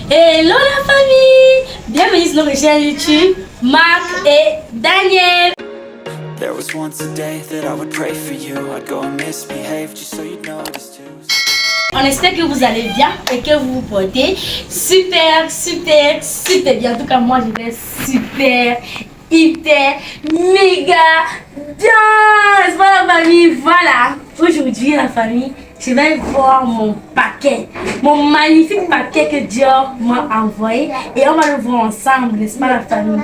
Hello la famille! Bienvenue sur notre chaîne YouTube, Marc et Daniel. There was once a day that I would pray for you. I'd go and misbehave just so you'd notice too. On espère que vous allez bien et que vous vous portez super bien. En tout cas, moi je vais super, hyper, méga bien. C'est pas la famille, voilà. Aujourd'hui la famille, je vais voir mon paquet, mon magnifique paquet que Dior m'a envoyé et on va le voir ensemble, n'est-ce pas la famille?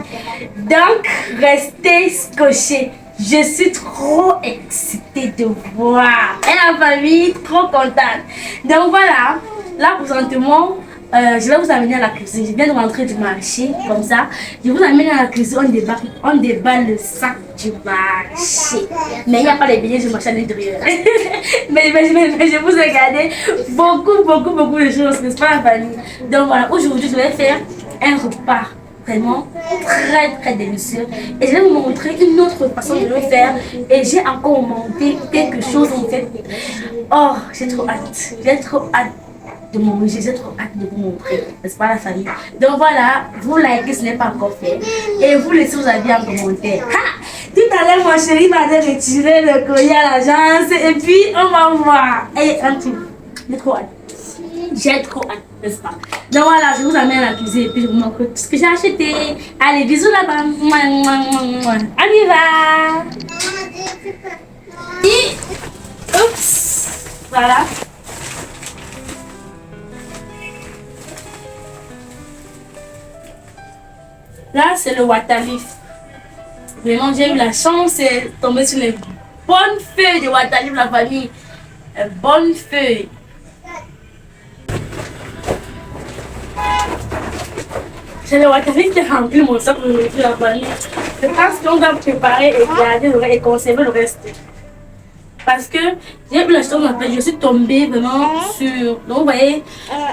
Donc, restez scotchés. Je suis trop excitée de voir. Et la famille, trop contente. Donc voilà, là présentement, je vais vous amener à la cuisine. Je viens de rentrer du marché, comme ça. Je vous amène à la cuisine, on déballe le sac du marché. Mais il n'y a pas les billets du marché à l'intérieur. mais je vous ai gardé beaucoup de choses, n'est-ce pas la famille? Donc voilà, aujourd'hui je vais faire un repas vraiment très délicieux et je vais vous montrer une autre façon de le faire et j'ai encore monté quelque chose en fait. Oh, j'ai trop hâte de manger, j'ai trop hâte de vous montrer, n'est-ce pas la famille? Donc voilà, vous likez, ce n'est pas encore fait et vous laissez vos avis en commentaire. Tout à l'heure mon chéri m'a retiré le collier à l'agence et puis on va voir. Et un truc, j'ai trop hâte, n'est-ce pas? Donc voilà, je vous amène à la cuisine et puis je vous montre tout ce que j'ai acheté. Allez, bisous là-bas. On y va. Et, oups, voilà. Là, c'est le waterleaf. Vraiment, j'ai eu la chance de tomber sur les bonnes feuilles de waterleaf, la famille. Les bonnes feuilles. J'ai le waterleaf qui a rempli mon sac de nourriture, la famille. Je pense qu'on doit préparer et garder et conserver le reste. Parce que j'ai eu la chance, en fait, je suis tombée vraiment sur. Donc, vous voyez,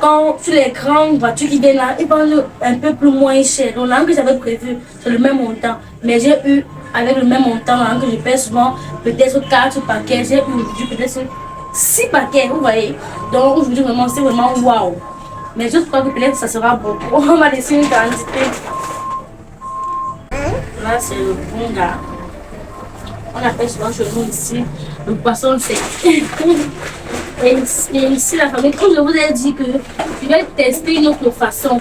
quand sur les grandes voitures qui viennent là, ils vendent un peu plus moins cher. Donc, là que j'avais prévu, c'est le même montant. Mais j'ai eu, avec le même montant, là que je paie souvent, peut-être 4 paquets. J'ai eu aujourd'hui peut-être 6 paquets, vous voyez. Donc, aujourd'hui, vraiment, c'est vraiment waouh. Mais je crois que peut-être ça sera beaucoup. On va laisser une quantité. Là, c'est le bon gars. On appelle souvent chez nous ici le poisson sec. et ici, la famille, comme je vous ai dit que je vais tester une autre façon.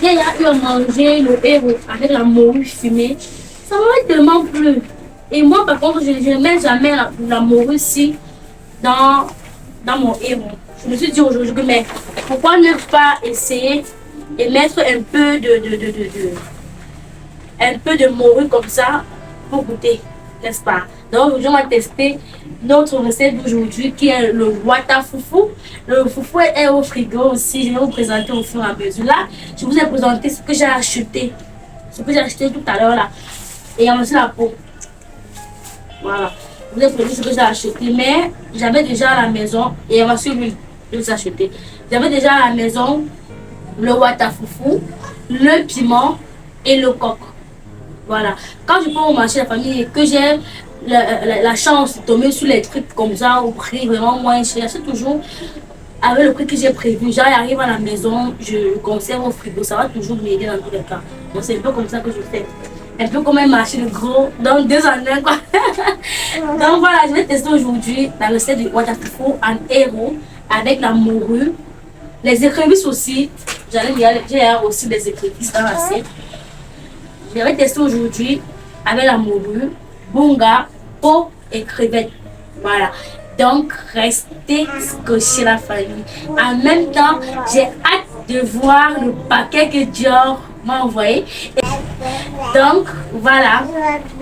Il y a eu à manger le héros avec la morue fumée. Ça m'a tellement plu. Et moi, par contre, je ne mets jamais la morue ici dans mon héros. Je me suis dit aujourd'hui que mais pourquoi ne pas essayer et mettre un peu de morue comme ça pour goûter, n'est-ce pas? Donc aujourd'hui on va tester notre recette d'aujourd'hui qui est le water foufou. Le foufou est au frigo aussi, je vais vous présenter au fur et à mesure. Là, je vous ai présenté ce que j'ai acheté. Ce que j'ai acheté tout à l'heure là. Et il y a aussi la peau. Voilà. Je vous ai présenté ce que j'ai acheté. Mais j'avais déjà à la maison et on va suivre de vous acheter. J'avais déjà à la maison le water foufou, le piment et le coq. Voilà. Quand je prends au marché la famille et que j'ai la chance de tomber sur les trucs comme ça au prix vraiment moins cher, c'est toujours avec le prix que j'ai prévu. J'arrive à la maison, je conserve au frigo, ça va toujours m'aider dans tous les cas. Donc c'est un peu comme ça que je fais. Un peu comme un marché de gros, dans 2 en 1 quoi. Donc voilà, je vais tester aujourd'hui la recette du water foufou en héros avec la morue. Les écrevisses aussi, j'ai aussi des écrevisses dans l'assiette. Je vais tester aujourd'hui avec la morue, bunga, peau et crevettes. Voilà. Donc, restez scotchés la famille. En même temps, j'ai hâte de voir le paquet que Dior m'a envoyé. Donc, voilà.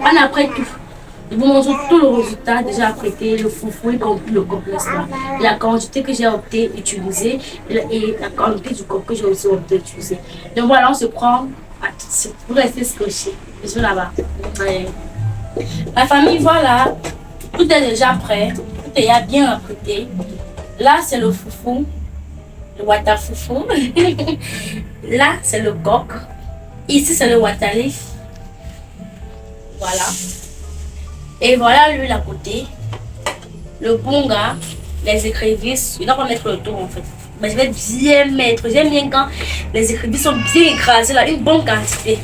On a prêt tout. Je vous montre tout le résultat déjà apprêté, le foufou y compris le complexe là. La quantité que j'ai opté d'utiliser et la quantité du coq que j'ai aussi opté d'utiliser. Donc voilà, on se prend à tout de suite. Vous restez scotchés. Je suis là-bas. La famille, voilà. Tout est déjà prêt. Tout est bien apprêté. Là, c'est le foufou. Le water foufou. Là, c'est le coq. Ici, c'est le waterleaf. Voilà. Et voilà l'huile à côté. Le bunga, les écrevisses. Il doit pas mettre le tour en fait. Ben, je vais bien mettre. J'aime bien quand les écrivains sont bien écrasés, là, une bonne quantité.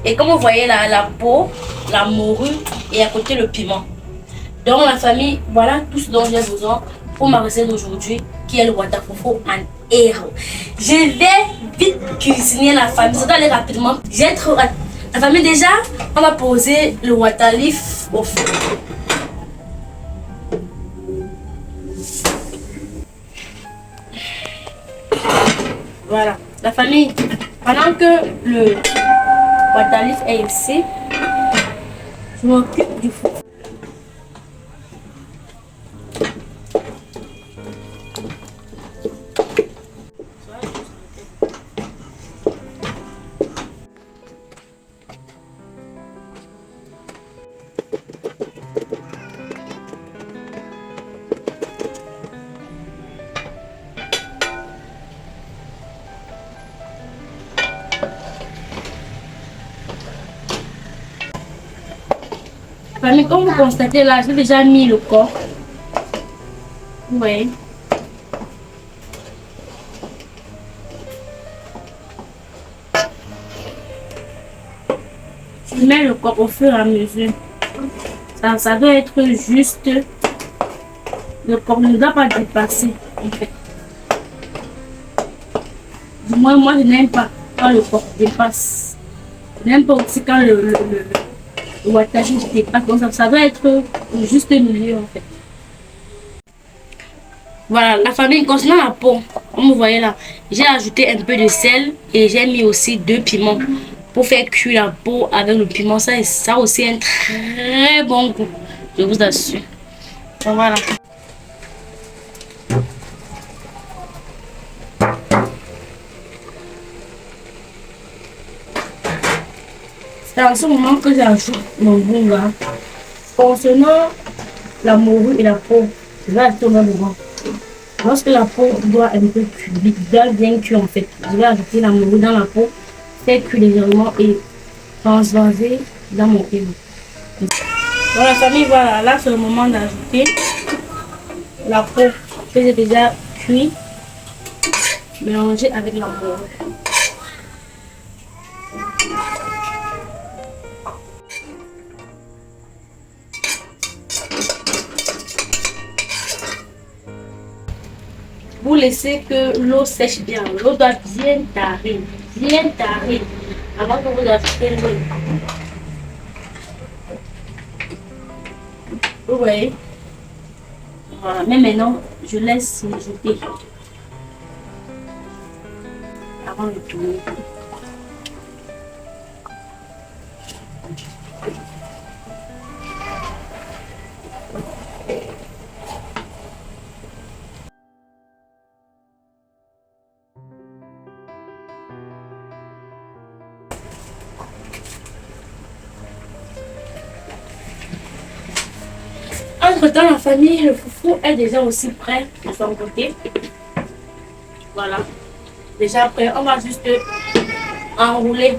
Et comme vous voyez là, la peau, la morue et à côté le piment. Donc la famille, voilà tout ce dont j'ai besoin pour ma recette d'aujourd'hui qui est le watafufu en héros. Je vais vite cuisiner la famille, ça doit aller rapidement. J'ai trop hâte. La famille déjà, on va poser le watalif au feu. Voilà, la famille, pendant que le watalif est ici, je m'occupe du four. Famille, comme vous constatez là, j'ai déjà mis le corps. Oui. Je mets le corps au fur et à mesure. Ça doit être juste. Le corps ne doit pas dépasser, en fait. Du moins, moi, je n'aime pas quand le corps dépasse. Je n'aime pas aussi quand le wasabi dépasse. Donc, ça doit être juste milieu, en fait. Voilà, la famille, concernant la peau, comme vous voyez là, j'ai ajouté un peu de sel et j'ai mis aussi 2 piments pour faire cuire la peau avec le piment. Ça a aussi un très bon goût, je vous assure. Donc, voilà. C'est en ce moment que j'ajoute mon goût là. Concernant la morue et la peau, je vais ajouter au même moment. Lorsque la peau doit un peu cuire, doit bien cuire en fait, je vais ajouter la morue dans la peau, faire cuire légèrement et transvaser dans mon piment. Voilà la famille, voilà, là c'est le moment d'ajouter la peau que j'ai déjà cuit, mélanger avec la morue. Vous laissez que l'eau sèche bien. L'eau doit bien tarir avant que vous ajoutez l'eau. Vous voyez? Voilà, mais maintenant, je laisse mijoter avant de tourner. Entre-temps, la famille, le foufou est déjà aussi prêt de son côté. Voilà. Déjà prêt. On va juste enrouler.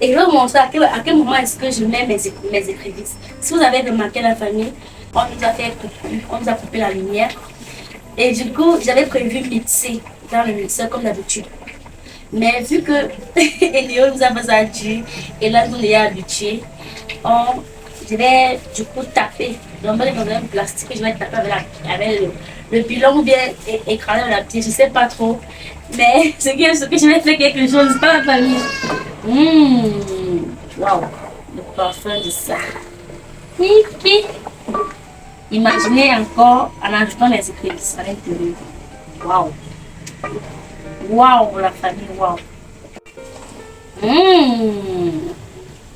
Et je vais vous montrer à quel moment est-ce que je mets mes écrevisses. Si vous avez remarqué la famille, on nous a fait couper, on nous a coupé la lumière. Et du coup, j'avais prévu mixer dans le mixeur comme d'habitude. Mais vu que Elio nous a fait ça dur et là nous est habitué, je vais du coup taper. Donc, dans un plastique, je vais taper avec le pilon ou bien écraser avec la petite, je sais pas trop. Mais ce que je vais faire quelque chose, pas la famille. Waouh, le parfum de ça. Pipi. Imaginez encore en ajoutant les écrevisses à l'intérieur. Waouh. Waouh, la famille, waouh.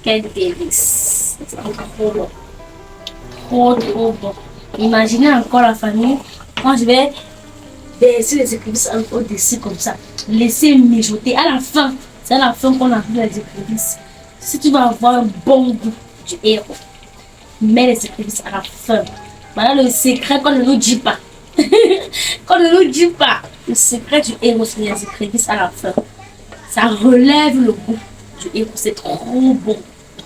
Quel délice. C'est trop bon. Trop bon. Imaginez encore la famille quand je vais verser les écrevisses au-dessus comme ça. Laisser mijoter. À la fin, c'est à la fin qu'on ajoute les écrevisses. Si tu vas avoir un bon goût du héros, mets les écrevisses à la fin. Voilà le secret qu'on ne nous dit pas. Qu'on ne nous dit pas. Le secret du héros, c'est les écrevisses à la fin. Ça relève le goût du héros. C'est trop bon.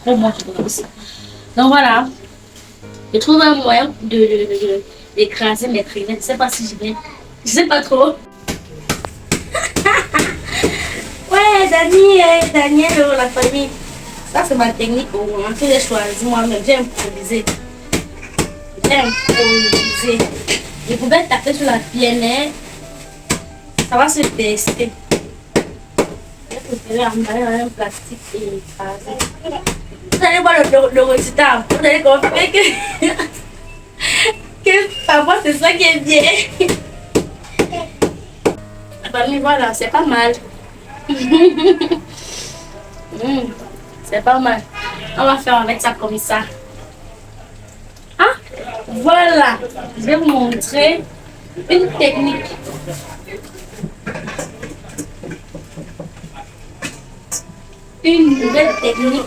Trop bon, je trouve aussi. Donc voilà. Je trouve un moyen d'écraser mes crevettes. Je ne sais pas si je vais. Je ne sais pas trop. Daniel, la famille. Ça, c'est ma technique. Que j'ai choisi moi-même. J'ai improvisé. Je pouvais taper sur la pierre. Ça va se tester. J'ai préféré emballer dans un plastique et écraser. Vous allez voir le résultat. Vous allez comprendre que parfois c'est ça qui est bien. Bah, mais voilà, c'est pas mal. C'est pas mal. On va faire avec ça comme ça. Ah, voilà. Je vais vous montrer une technique. Une nouvelle technique.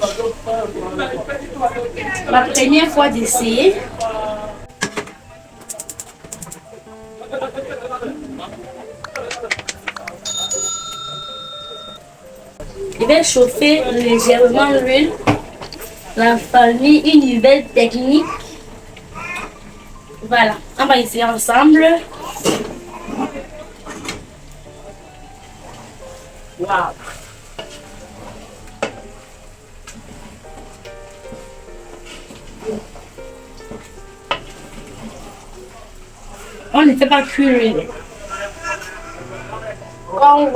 Ma première fois d'essayer. Je vais chauffer légèrement l'huile. La famille, une nouvelle technique. Voilà, on va essayer ensemble. Wow. On ne fait pas cuire. Quand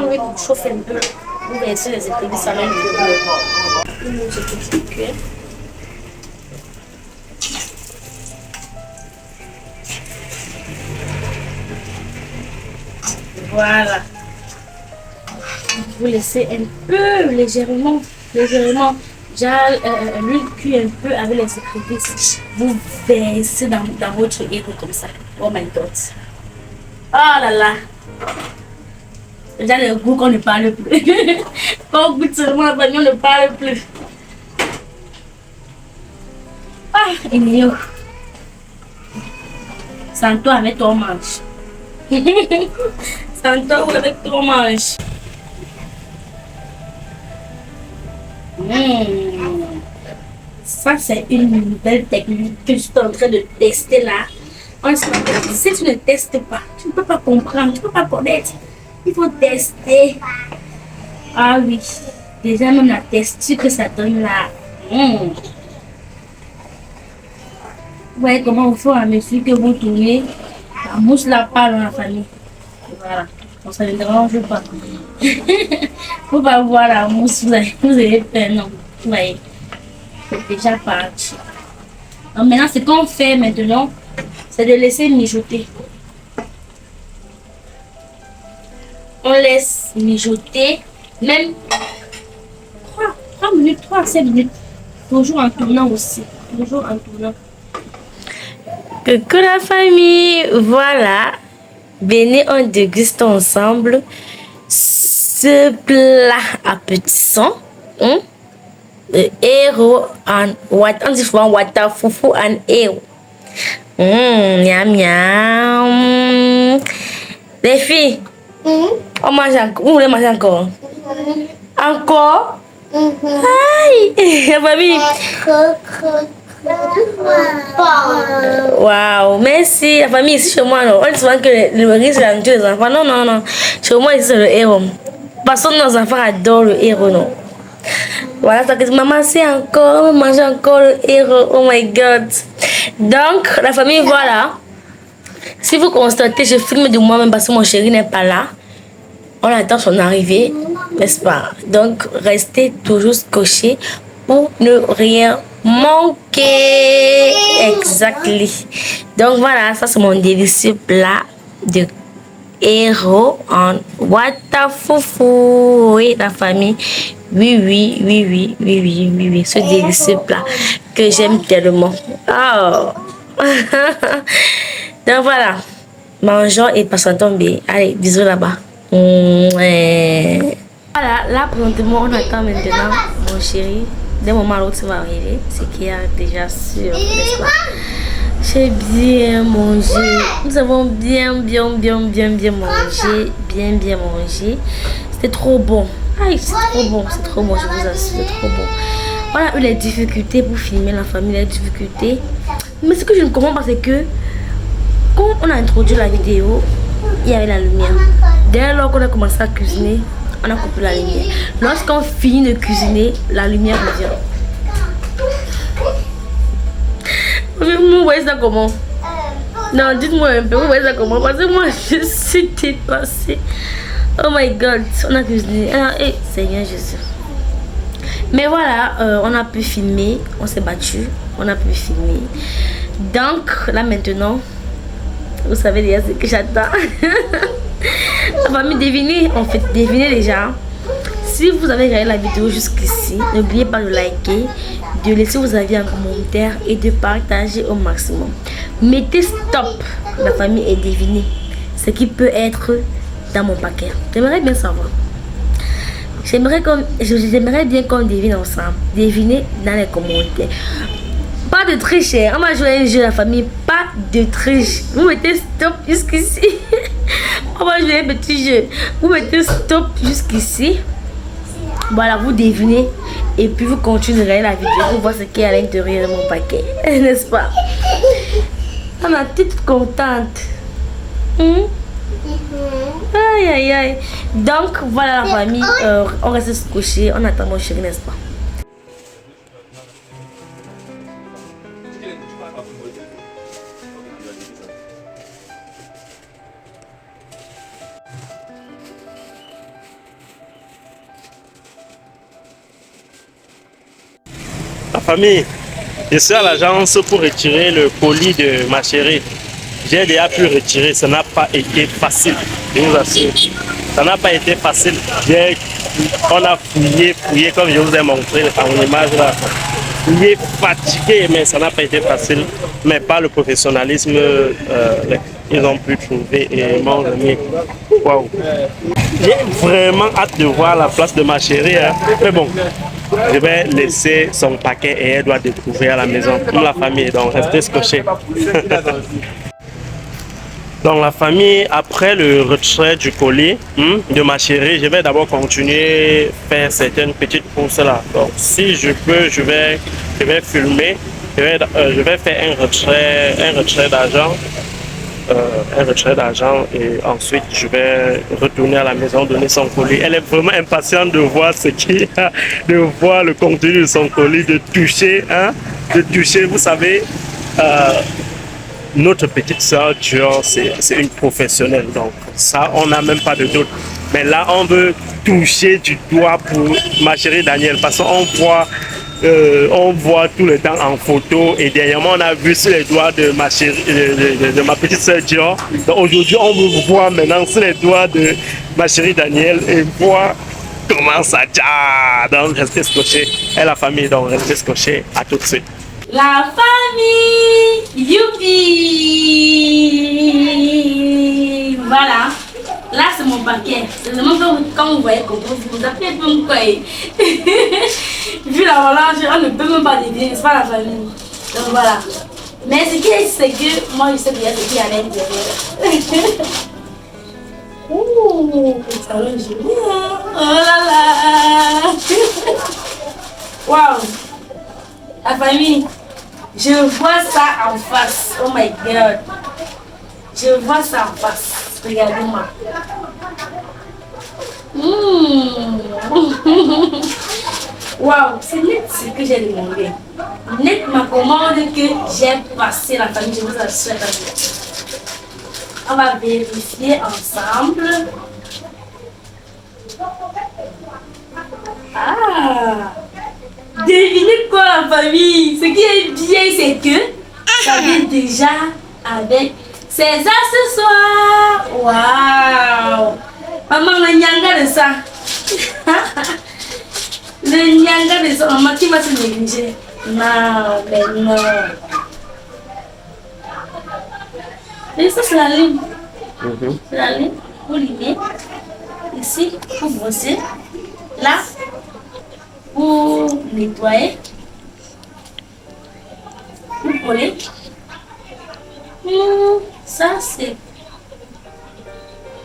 l'huile chauffe un peu, vous versez les épices à l'intérieur. Voilà. Vous laissez un peu légèrement. L'huile cuit un peu avec les épices. Vous versez dans votre héros comme ça. Oh my god. Oh là là. Déjà le goût qu'on ne parle plus. Quand on goûte seulement la famille, on ne parle plus. Ah, il est où? Sans toi avec ton manche. Sans toi avec ton manche. Ça, c'est une nouvelle technique que je suis en train de tester là. Si tu ne testes pas, tu ne peux pas comprendre, tu ne peux pas connaître. Il faut tester. Ah oui, déjà même la texture que ça donne là. Vous voyez comment au fur et à mesure que vous tournez, la mousse la part dans la famille. Voilà, on ça ne dérange pas. Faut pas voir la mousse, vous avez peur, non. Vous voyez, c'est déjà parti. Donc maintenant, ce qu'on fait maintenant, c'est de laisser mijoter. On laisse mijoter, même 3 minutes, 3 à 5 minutes. Toujours en tournant aussi. Toujours en tournant. Coucou la famille, voilà. Venez, on déguste ensemble ce plat appétissant. Le héros en on dit souvent wata fufu en héros. Miam miam. Les filles, on mange encore. Vous voulez manger encore? Encore? Aïe, la famille. Waouh, merci. La famille ici chez moi, non. On dit souvent que le riz c'est la nourriture des enfants. Non. Chez moi ici c'est le héros. Parce que nos enfants adorent le héros, non. Voilà, ça que maman c'est encore, manger encore le héros. Oh my god. Donc, la famille, voilà. Si vous constatez, je filme de moi-même parce que mon chéri n'est pas là. On attend son arrivée, n'est-ce pas? Donc, restez toujours scotchés pour ne rien manquer. Exactly. Donc, voilà, ça c'est mon délicieux plat de héros en watafufu. Oui, la famille. Oui. Ce délicieux plat que j'aime tellement. Oh. Donc voilà. Mangeons et passons tomber. Allez, bisous là-bas. Voilà, là présentement, on attend maintenant mon chéri. Dès le moment où tu vas arriver, c'est qu'il y a déjà sûr, n'est-ce pas? J'ai bien mangé. Nous avons bien mangé. Bien mangé. C'était trop bon. Aïe, c'est trop bon, je vous assure, c'est trop bon. On a eu les difficultés pour filmer la famille, les difficultés. Mais ce que je ne comprends pas, c'est que quand on a introduit la vidéo, il y avait la lumière. Dès lors qu'on a commencé à cuisiner, on a coupé la lumière. Lorsqu'on finit de cuisiner, la lumière revient. Vous voyez ça comment? Non, dites-moi un peu, vous voyez ça comment? Parce que moi, je suis dépassée. Oh my God, on a cuisiné. Hey, Seigneur Jésus. Mais voilà, on a pu filmer, on s'est battu, on a pu filmer. Donc, là maintenant, vous savez déjà ce que j'attends. La famille, devinez, en fait, devinez déjà. Si vous avez regardé la vidéo jusqu'ici, n'oubliez pas de liker, de laisser vos avis en commentaire et de partager au maximum. Mettez stop, la famille, et devinez ce qui peut être dans mon paquet. J'aimerais bien savoir. J'aimerais bien qu'on devine ensemble. Devinez dans les commentaires. Pas de triche, hein. On va jouer un jeu la famille. Pas de triche. Vous mettez stop jusqu'ici. On va jouer un petit jeu. Vous mettez stop jusqu'ici. Voilà, vous devinez. Et puis vous continuerez la vidéo pour voir ce qu'il y a à l'intérieur de mon paquet. N'est-ce pas? On a toute contente. Aïe aïe aïe. Donc voilà la famille. On reste se coucher. On attend mon chéri, n'est-ce pas? La famille, je suis à l'agence pour retirer le colis de ma chérie. J'ai déjà pu retirer, ça n'a pas été facile, je vous assure. Ça n'a pas été facile. On a fouillé comme je vous ai montré en image là. Fouillé, fatigué, mais ça n'a pas été facile. Mais par le professionnalisme, ils ont pu trouver et m'ont remis. Waouh! J'ai vraiment hâte de voir la place de ma chérie. Hein. Mais bon, je vais laisser son paquet et elle doit découvrir à la maison. Comme la famille, donc restez scotchés. Donc la famille, après le retrait du colis de ma chérie, je vais d'abord continuer à faire certaines petites courses là. Donc si je peux, je vais filmer, je vais faire un retrait d'argent. Un retrait d'argent et ensuite je vais retourner à la maison donner son colis. Elle est vraiment impatiente de voir ce qu'il y a, de voir le contenu de son colis, de toucher, vous savez, notre petite soeur Dior, c'est une professionnelle, donc ça on n'a même pas de doute. Mais là on veut toucher du doigt pour ma chérie Danielle parce qu'on voit tout le temps en photo et dernièrement on a vu sur les doigts de ma chérie, de ma petite soeur Dior. Donc aujourd'hui on veut voir maintenant sur les doigts de ma chérie Danielle et voir comment ça tient. Donc restez scotchés. Et la famille, donc restez scotchés. À tout de suite. La famille, youpi! Voilà. Là, c'est mon paquet. C'est vraiment quand vous voyez comment vous appelez un peu mon coin. Vu la relâche, on ne peut même pas deviner, c'est pas la famille. Donc voilà. Mais ce qui est, c'est que moi, je sais bien ce qu'il y a à l'intérieur. Ouh, ça va joli, hein? Oh là là! Waouh! La famille, je vois ça en face. Oh my God! Je vois ça en face. Regardez-moi. Waouh, c'est net ce que j'ai demandé. Net ma commande que j'ai passée la famille, je vous assure. On va vérifier ensemble. Ah! Devinez quoi la famille? Ce qui est bien, c'est que ça vient déjà avec ses accessoires. Waouh! Maman, le nyanga de ça. Le nyanga de ça. Maman, qui va se négliger? Non, mais non. Et ça, c'est la ligne. C'est la ligne. Vous lignez. Ici, vous brossez. Là, vous nettoyez. Vous collez. Ça, c'est...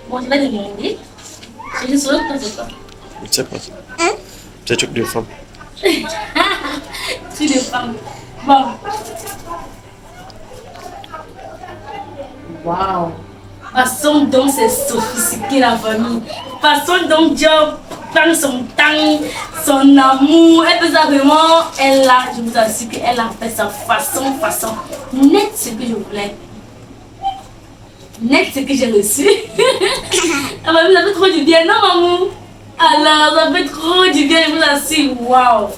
Bon, je vais demander. Je vais sur l'autre, c'est quoi? Je sais pas. C'est un truc de femme. Truc de femme. Bon. Waouh. Façon dont c'est sophistiqué la famille. Façon dont Dieu prend son temps, son amour. Elle fait ça vraiment. Elle a, je vous assure qu'elle a fait sa façon. Net ce que je voulais. Net ce que j'ai reçu. La famille, ça fait trop du bien, non maman? Alors, ça fait trop du bien, je vous assure. Waouh!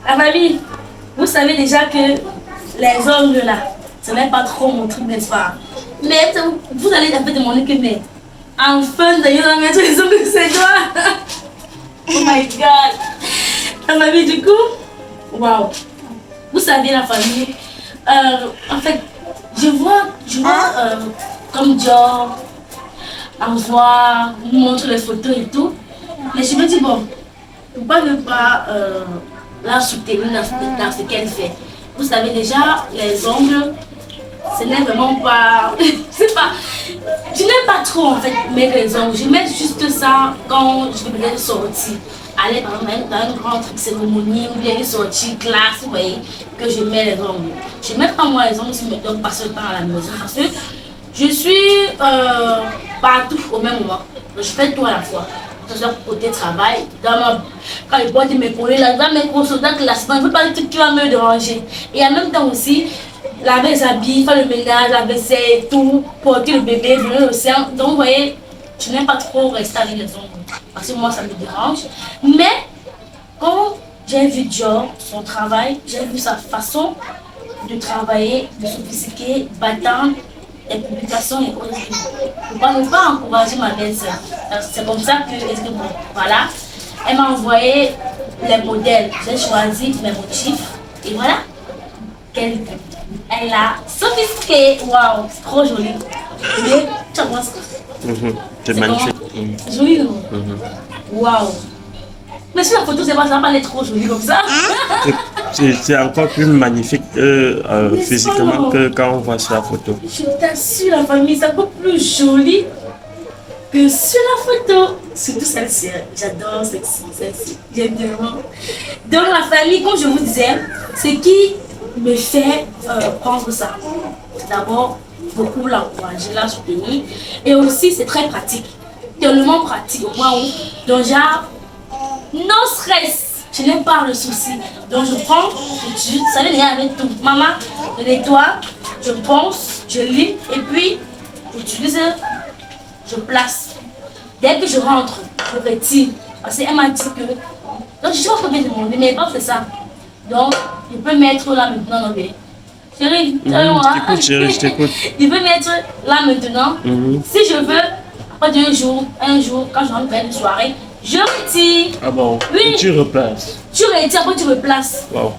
La famille, vous savez déjà que les ongles là, ce n'est pas trop mon truc, n'est-ce pas? Mais vous allez un peu demander que, mais enfin, d'ailleurs, on va mettre les ongles de ses doigts. Oh my god! La famille, du coup, waouh! Vous savez, la famille, en fait, je vois comme Dior envoie, nous montre les photos et tout. Mais je me dis, bon, pourquoi ne pas la soutenir dans ce qu'elle fait? Vous savez déjà, les ongles, ce n'est vraiment pas. C'est pas. Je n'aime pas trop en fait mettre les ongles. Je mets juste ça quand je vais sortir. Aller par exemple dans une grande cérémonie ou bien une sortie classe, vous voyez, que je mets les ongles. Je ne mets pas moi les ongles si je me donne passer le temps à la maison. Parce que je suis partout au même moment. Donc, je fais tout à la fois. Que ce soit côté travail, quand je porte mes collègues, là, dans mes grosses soldats classe, je ne veux pas que tu vas me déranger. Et en même temps aussi, laver les habits, faire le ménage, la vaisselle, tout, porter le bébé, venir au sein. Donc vous voyez, je n'aime pas trop rester avec les ongles. Parce que moi, ça me dérange. Mais quand j'ai vu Dior, son travail, j'ai vu sa façon de travailler, de sophistiquer, battante, les publications et autres. Pourquoi ne pas encourager ma belle-sœur? C'est comme ça que, voilà, elle m'a envoyé les modèles. J'ai choisi mes motifs et voilà. Elle a sophistiqué. Waouh, c'est trop joli. Mais tu vois ça? C'est magnifique. Joli, non? Waouh. Mais sur la photo, c'est pas ça, elle est trop jolie comme ça. C'est encore plus magnifique physiquement que quand on voit sur la photo. Je t'assure, la famille, c'est encore plus joli que sur la photo. Surtout celle-ci, j'adore celle-ci. J'aime vraiment. Donc la famille, comme je vous disais, ce qui me fait prendre ça. D'abord, beaucoup l'encourager, la soutenir. Et aussi, c'est très pratique. Tellement pratique au point où, donc genre, non stress. Je n'ai pas le souci. Donc je prends, ça vient avec tout. Maman, je nettoie, je pense, je lis et puis j'utilise, je place. Dès que je rentre, je retire. Parce qu'elle m'a dit que. Donc je suis en train de demander, mais pas c'est ça. Donc je peux mettre là maintenant. Chérie, chérie, je t'écoute. Je peux mettre là maintenant. Si je veux, après un jour, quand je rentre vers une soirée, je retire. Ah bon? Oui. Et tu replaces. Tu retires, après tu replaces. Wow.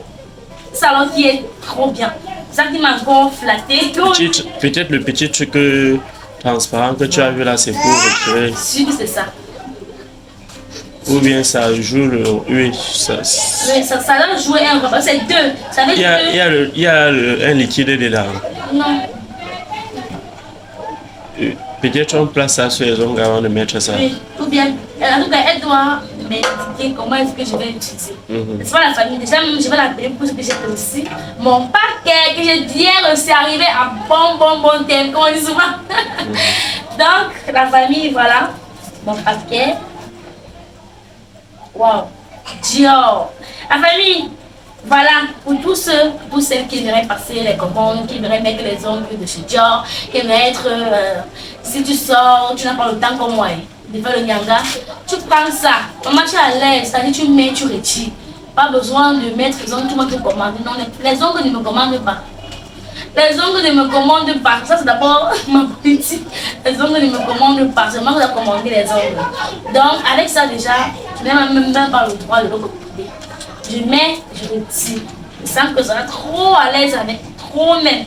Ça alors qui est trop bien. Ça qui m'a encore flatté. Peut-être le petit truc transparent que tu as vu là, c'est pour retirer. Si c'est ça. Ou bien ça joue le. Oui, ça doit jouer un rôle. C'est deux. Ça veut dire que... il y a un liquide dedans. Non. Peut-être on place ça sur les ongles avant de mettre ça. Oui, ou bien, en tout cas, elle doit m'indiquer comment est-ce que je vais l'utiliser. C'est pas la famille, déjà, je vais l'appeler pour ce que j'ai aussi. Mon paquet que j'ai bien reçu arriver à bon terme, comme on dit souvent. Donc, la famille, voilà, mon paquet. Waouh, Dior. La famille, voilà, pour tous ceux, pour celles qui aimeraient passer les commandes, qui aimeraient mettre les ongles de chez Dior, qui aimeraient être, si tu sors, tu n'as pas le temps comme moi, de faire le nyanga, tu prends ça, on marche à l'aise, c'est-à-dire tu mets, tu retires. Pas besoin de mettre les ongles, tout le monde te commande. Non, les ongles ne me commandent pas. Les ongles ne me commandent pas. Ça, c'est d'abord ma politique. Les ongles ne me commandent pas. C'est moi qui dois commander les ongles. Donc, avec ça, déjà, je n'ai même pas le droit de le commander. Je mets, je retire. Je sens que ça va trop à l'aise avec, trop même.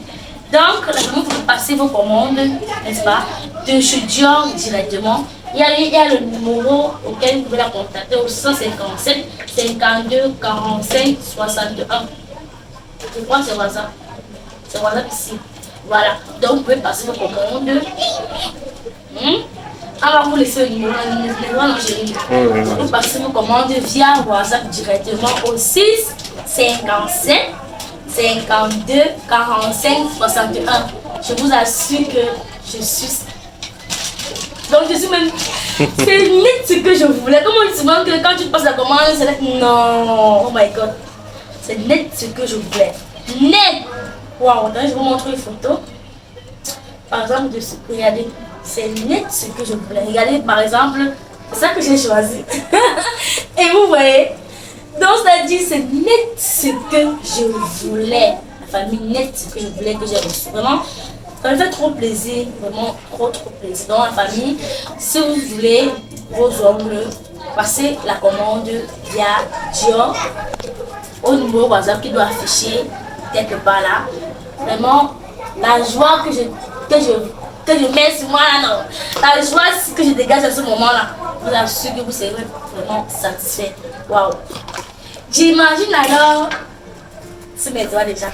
Donc, la famille, vous pouvez passer vos commandes, n'est-ce pas, de chez Dior directement. Il y a le numéro auquel vous pouvez la contacter au 157 52 45 61. Je crois que c'est WhatsApp. C'est WhatsApp ici. Voilà. Donc, vous pouvez passer vos commandes. Alors, vous laissez le numéro, vous passez vos commandes via WhatsApp directement au 6 57 52 45 61. Je vous assure que je suis. Donc je suis même. C'est net ce que je voulais. Comme on dit souvent que quand tu passes la commande, c'est là. Non, oh my god. C'est net ce que je voulais. Net! Waouh, je vais vous montrer une photo. Par exemple, de ce que regardez. C'est net ce que je voulais. Regardez, par exemple, c'est ça que j'ai choisi. Et vous voyez. Donc, ça dit, c'est net ce que je voulais. La famille net ce que je voulais que j'ai reçu. Vraiment. Ça me fait trop plaisir, vraiment trop plaisir. Dans la famille, si vous voulez vos ongles, passez la commande via Dior au numéro WhatsApp qui doit afficher quelque part là. Vraiment, la joie que je mets sur moi là, non. La joie que je dégage à ce moment là, je vous assure que vous serez vraiment satisfait. Waouh! J'imagine alors, c'est mes doigts déjà.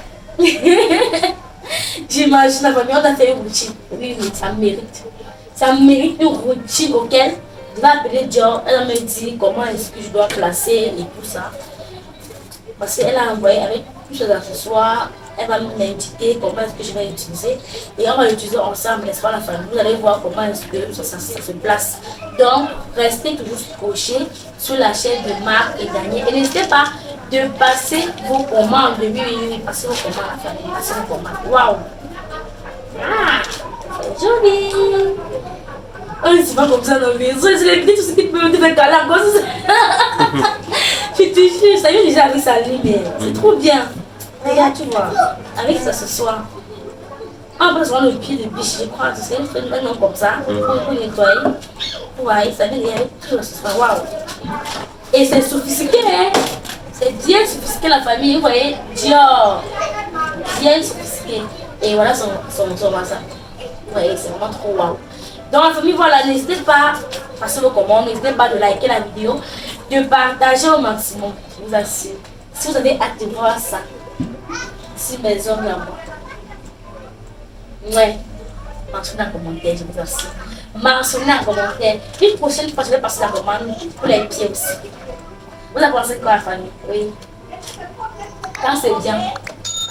J'imagine la famille, on a fait une routine. Oui, ça mérite. Ça mérite une routine auquel je vais appeler Dior. Elle me dit comment est-ce que je dois placer et tout ça. Parce qu'elle a envoyé avec tous ces accessoires. Elle va m'indiquer comment est-ce que je vais l'utiliser. Et on va l'utiliser ensemble, n'est-ce pas la famille? Vous allez voir comment est-ce que ça se place. Donc, restez toujours scotchés sur la chaîne de Marc et Daniel. Et n'hésitez pas de passer vos commandes. Oui, passez vos commandes la famille. Passez vos commandes. Waouh! Ah, c'est joli! On est souvent comme ça dans la maison. C'est les petits tout ce qui peut me dire de câlin à cause. Je te jure, ça y est déjà avec sa vie, mais c'est trop bien. Regarde, tu vois, avec ça ce soir. On va prendre le pied de biche, je crois, tu sais, je fais un nom comme ça, pour nettoyer. Ouais, ça vient avec tout ce soir. Waouh! Et c'est sophistiqué, hein? C'est bien sophistiqué la famille, vous voyez, Dior. Bien sophistiqué. Et voilà son WhatsApp. Vous voyez, c'est vraiment trop waouh. Donc la famille, voilà, n'hésitez pas à passer vos commandes, n'hésitez pas de liker la vidéo, de partager au maximum, je vous assure. Si vous avez hâte de voir ça, si mes hommes là, moi. Ouais, mentionnez en commentaire, je vous assure. Mentionnez en commentaire. Une prochaine fois, je vais passer la commande pour les pieds aussi. Vous avez pensé quoi la famille? Oui. Quand c'est bien,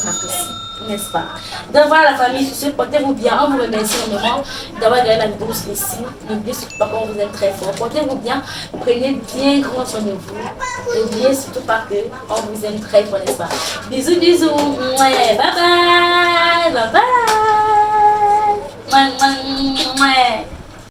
on apprécie, n'est-ce pas? Donc voilà la famille, sur ce, portez-vous bien. On vous remercie énormément d'avoir regardé la vidéo jusqu'ici. N'oubliez surtout pas qu'on vous aime très fort. Portez-vous bien, prenez bien grand soin de vous. N'oubliez surtout pas qu'on vous aime très fort, n'est-ce pas? Bisous, bisous. Bye bye. Bye bye.